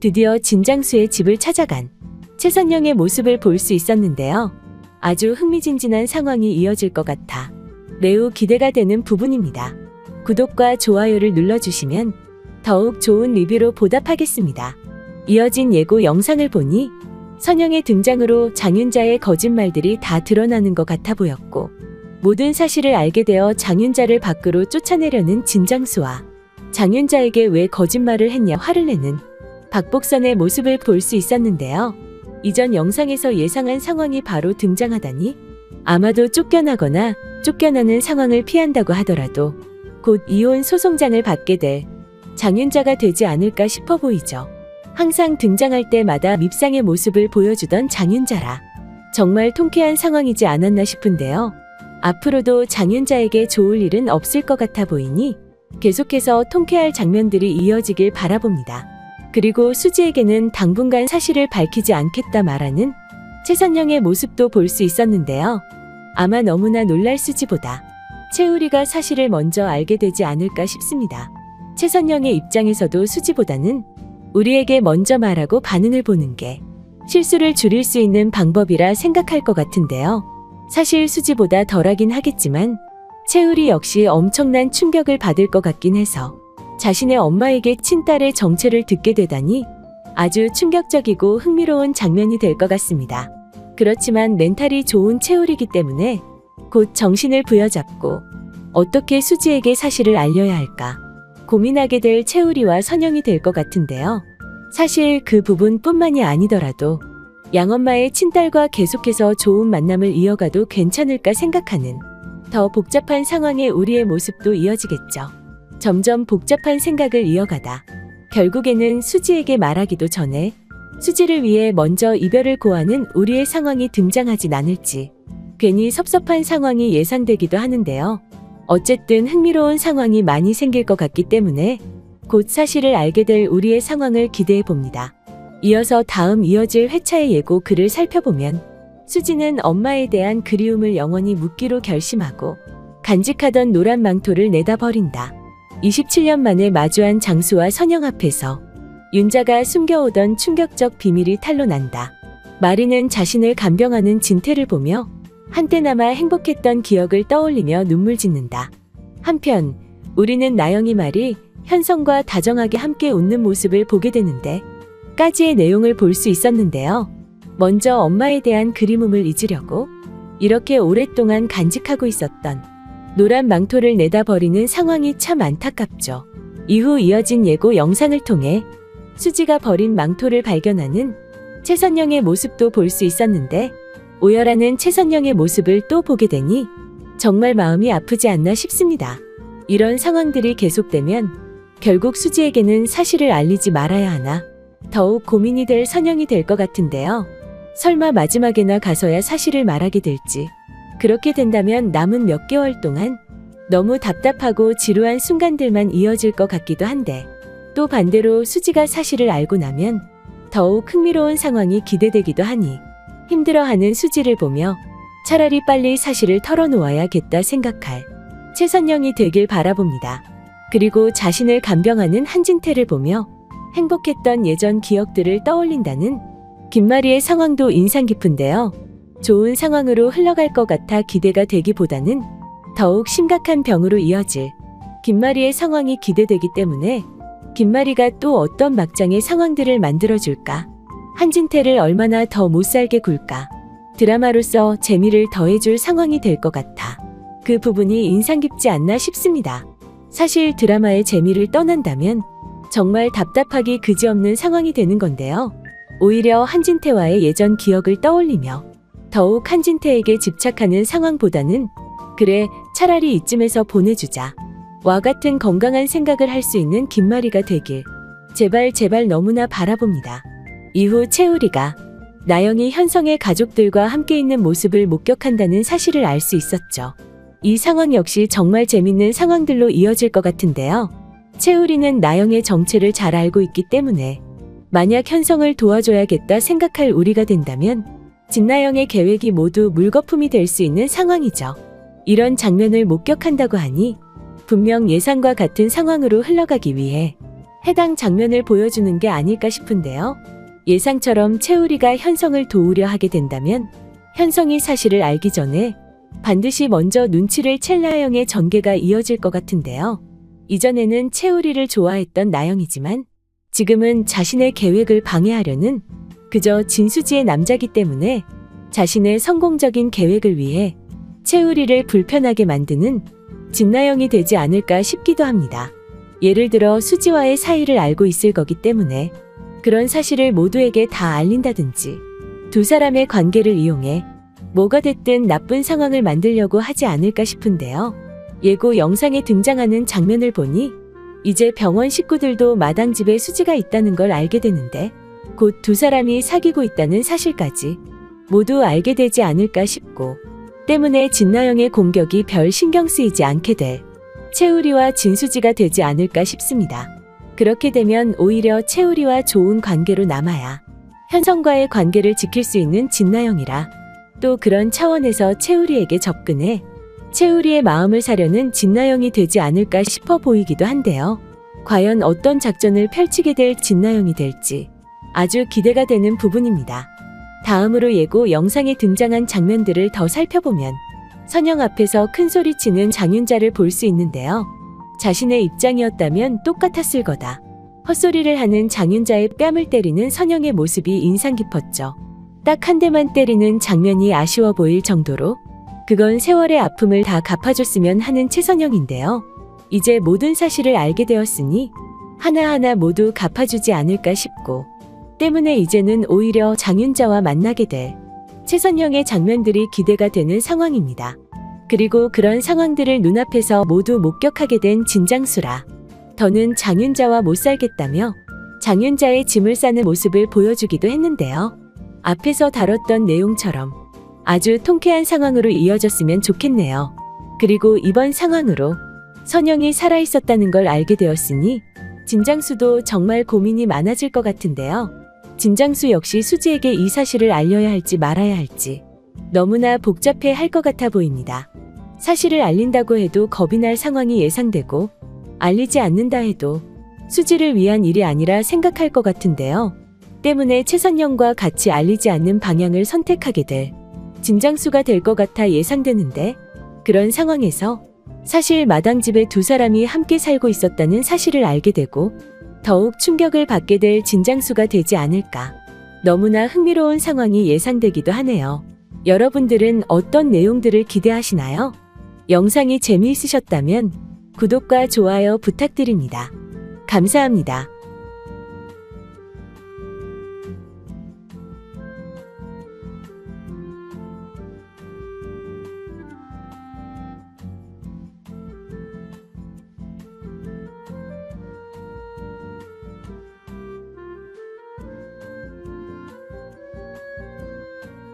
드디어 진장수의 집을 찾아간 최선영의 모습을 볼 수 있었는데요. 아주 흥미진진한 상황이 이어질 것 같아 매우 기대가 되는 부분입니다. 구독과 좋아요를 눌러주시면 더욱 좋은 리뷰로 보답하겠습니다. 이어진 예고 영상을 보니 선영의 등장으로 장윤자의 거짓말들이 다 드러나는 것 같아 보였고, 모든 사실을 알게 되어 장윤자를 밖으로 쫓아내려는 진장수와 장윤자에게 왜 거짓말을 했냐 화를 내는 박복선의 모습을 볼 수 있었는데요. 이전 영상에서 예상한 상황이 바로 등장하다니 아마도 쫓겨나거나 쫓겨나는 상황을 피한다고 하더라도 곧 이혼 소송장을 받게 될 장윤자가 되지 않을까 싶어 보이죠. 항상 등장할 때마다 밉상의 모습을 보여주던 장윤자라 정말 통쾌한 상황이지 않았나 싶은데요. 앞으로도 장윤자에게 좋을 일은 없을 것 같아 보이니 계속해서 통쾌할 장면들이 이어지길 바라봅니다. 그리고 수지에게는 당분간 사실을 밝히지 않겠다 말하는 최선영의 모습도 볼 수 있었는데요. 아마 너무나 놀랄 수지보다 채우리가 사실을 먼저 알게 되지 않을까 싶습니다. 최선영의 입장에서도 수지보다는 우리에게 먼저 말하고 반응을 보는 게 실수를 줄일 수 있는 방법이라 생각할 것 같은데요. 사실 수지보다 덜하긴 하겠지만 채우리 역시 엄청난 충격을 받을 것 같긴 해서 자신의 엄마에게 친딸의 정체를 듣게 되다니 아주 충격적이고 흥미로운 장면이 될 것 같습니다. 그렇지만 멘탈이 좋은 채우리이기 때문에 곧 정신을 부여잡고 어떻게 수지에게 사실을 알려야 할까 고민하게 될 채우리와 선영이 될 것 같은데요. 사실 그 부분뿐만이 아니더라도 양엄마의 친딸과 계속해서 좋은 만남을 이어가도 괜찮을까 생각하는 더 복잡한 상황에 우리의 모습도 이어지겠죠. 점점 복잡한 생각을 이어가다 결국에는 수지에게 말하기도 전에 수지를 위해 먼저 이별을 고하는 우리의 상황이 등장하진 않을지 괜히 섭섭한 상황이 예상되기도 하는데요. 어쨌든 흥미로운 상황이 많이 생길 것 같기 때문에 곧 사실을 알게 될 우리의 상황을 기대해 봅니다. 이어서 다음 이어질 회차의 예고 글을 살펴보면 수지는 엄마에 대한 그리움을 영원히 묻기로 결심하고 간직하던 노란 망토를 내다 버린다. 27년 만에 마주한 장수와 선영 앞에서 윤자가 숨겨오던 충격적 비밀이 탄로난다. 마리는 자신을 간병하는 진태를 보며 한때나마 행복했던 기억을 떠올리며 눈물 짓는다. 한편 우리는 나영이 말이 현성과 다정하게 함께 웃는 모습을 보게 되는데 까지의 내용을 볼 수 있었는데요. 먼저 엄마에 대한 그리움을 잊으려고 이렇게 오랫동안 간직하고 있었던 노란 망토를 내다 버리는 상황이 참 안타깝죠. 이후 이어진 예고 영상을 통해 수지가 버린 망토를 발견하는 최선영의 모습도 볼 수 있었는데 오열하는 최선영의 모습을 또 보게 되니 정말 마음이 아프지 않나 싶습니다. 이런 상황들이 계속되면 결국 수지에게는 사실을 알리지 말아야 하나 더욱 고민이 될 선영이 될 것 같은데요. 설마 마지막에나 가서야 사실을 말하게 될지, 그렇게 된다면 남은 몇 개월 동안 너무 답답하고 지루한 순간들만 이어질 것 같기도 한데, 또 반대로 수지가 사실을 알고 나면 더욱 흥미로운 상황이 기대되기도 하니 힘들어하는 수지를 보며 차라리 빨리 사실을 털어놓아야겠다 생각할 최선영이 되길 바라봅니다. 그리고 자신을 간병하는 한진태를 보며 행복했던 예전 기억들을 떠올린다는 김마리의 상황도 인상 깊은데요. 좋은 상황으로 흘러갈 것 같아 기대가 되기보다는 더욱 심각한 병으로 이어질 김마리의 상황이 기대되기 때문에 김마리가 또 어떤 막장의 상황들을 만들어줄까, 한진태를 얼마나 더 못살게 굴까, 드라마로서 재미를 더해줄 상황이 될 것 같아 그 부분이 인상 깊지 않나 싶습니다. 사실 드라마의 재미를 떠난다면 정말 답답하기 그지없는 상황이 되는 건데요. 오히려 한진태와의 예전 기억을 떠올리며 더욱 한진태에게 집착하는 상황보다는 그래 차라리 이쯤에서 보내주자 와 같은 건강한 생각을 할 수 있는 김마리가 되길 제발 너무나 바라봅니다. 이후 채우리가 나영이 현성의 가족들과 함께 있는 모습을 목격한다는 사실을 알 수 있었죠. 이 상황 역시 정말 재밌는 상황들로 이어질 것 같은데요. 채우리는 나영의 정체를 잘 알고 있기 때문에 만약 현성을 도와줘야겠다 생각할 우리가 된다면 진나영의 계획이 모두 물거품이 될 수 있는 상황이죠. 이런 장면을 목격한다고 하니 분명 예상과 같은 상황으로 흘러가기 위해 해당 장면을 보여주는 게 아닐까 싶은데요. 예상처럼 채우리가 현성을 도우려 하게 된다면 현성이 사실을 알기 전에 반드시 먼저 눈치를 챌 나영의 전개가 이어질 것 같은데요. 이전에는 채우리를 좋아했던 나영이지만 지금은 자신의 계획을 방해하려는 그저 진수지의 남자기 때문에 자신의 성공적인 계획을 위해 채우리를 불편하게 만드는 진나영이 되지 않을까 싶기도 합니다. 예를 들어 수지와의 사이를 알고 있을 거기 때문에 그런 사실을 모두에게 다 알린다든지 두 사람의 관계를 이용해 뭐가 됐든 나쁜 상황을 만들려고 하지 않을까 싶은데요. 예고 영상에 등장하는 장면을 보니 이제 병원 식구들도 마당집에 수지가 있다는 걸 알게 되는데 곧 두 사람이 사귀고 있다는 사실까지 모두 알게 되지 않을까 싶고 때문에 진나영의 공격이 별 신경 쓰이지 않게 될 채우리와 진수지가 되지 않을까 싶습니다. 그렇게 되면 오히려 채우리와 좋은 관계로 남아야 현성과의 관계를 지킬 수 있는 진나영이라 또 그런 차원에서 채우리에게 접근해 채우리의 마음을 사려는 진나영이 되지 않을까 싶어 보이기도 한데요. 과연 어떤 작전을 펼치게 될 진나영이 될지 아주 기대가 되는 부분입니다. 다음으로 예고 영상에 등장한 장면들을 더 살펴보면 선영 앞에서 큰 소리치는 장윤자를 볼 수 있는데요. 자신의 입장이었다면 똑같았을 거다. 헛소리를 하는 장윤자의 뺨을 때리는 선영의 모습이 인상 깊었죠. 딱 한 대만 때리는 장면이 아쉬워 보일 정도로 그건 세월의 아픔을 다 갚아줬으면 하는 최선영인데요. 이제 모든 사실을 알게 되었으니 하나하나 모두 갚아주지 않을까 싶고 때문에 이제는 오히려 장윤자와 만나게 될 최선영의 장면들이 기대가 되는 상황입니다. 그리고 그런 상황들을 눈앞에서 모두 목격하게 된 진장수라 더는 장윤자와 못 살겠다며 장윤자의 짐을 싸는 모습을 보여주기도 했는데요. 앞에서 다뤘던 내용처럼 아주 통쾌한 상황으로 이어졌으면 좋겠네요. 그리고 이번 상황으로 선영이 살아있었다는 걸 알게 되었으니 진장수도 정말 고민이 많아질 것 같은데요. 진장수 역시 수지에게 이 사실을 알려야 할지 말아야 할지 너무나 복잡해 할 것 같아 보입니다. 사실을 알린다고 해도 겁이 날 상황이 예상되고 알리지 않는다 해도 수지를 위한 일이 아니라 생각할 것 같은데요. 때문에 최선영과 같이 알리지 않는 방향을 선택하게 될 진장수가 될 것 같아 예상되는데 그런 상황에서 사실 마당집에 두 사람이 함께 살고 있었다는 사실을 알게 되고 더욱 충격을 받게 될 진장수가 되지 않을까. 너무나 흥미로운 상황이 예상되기도 하네요. 여러분들은 어떤 내용들을 기대하시나요? 영상이 재미있으셨다면 구독과 좋아요 부탁드립니다. 감사합니다.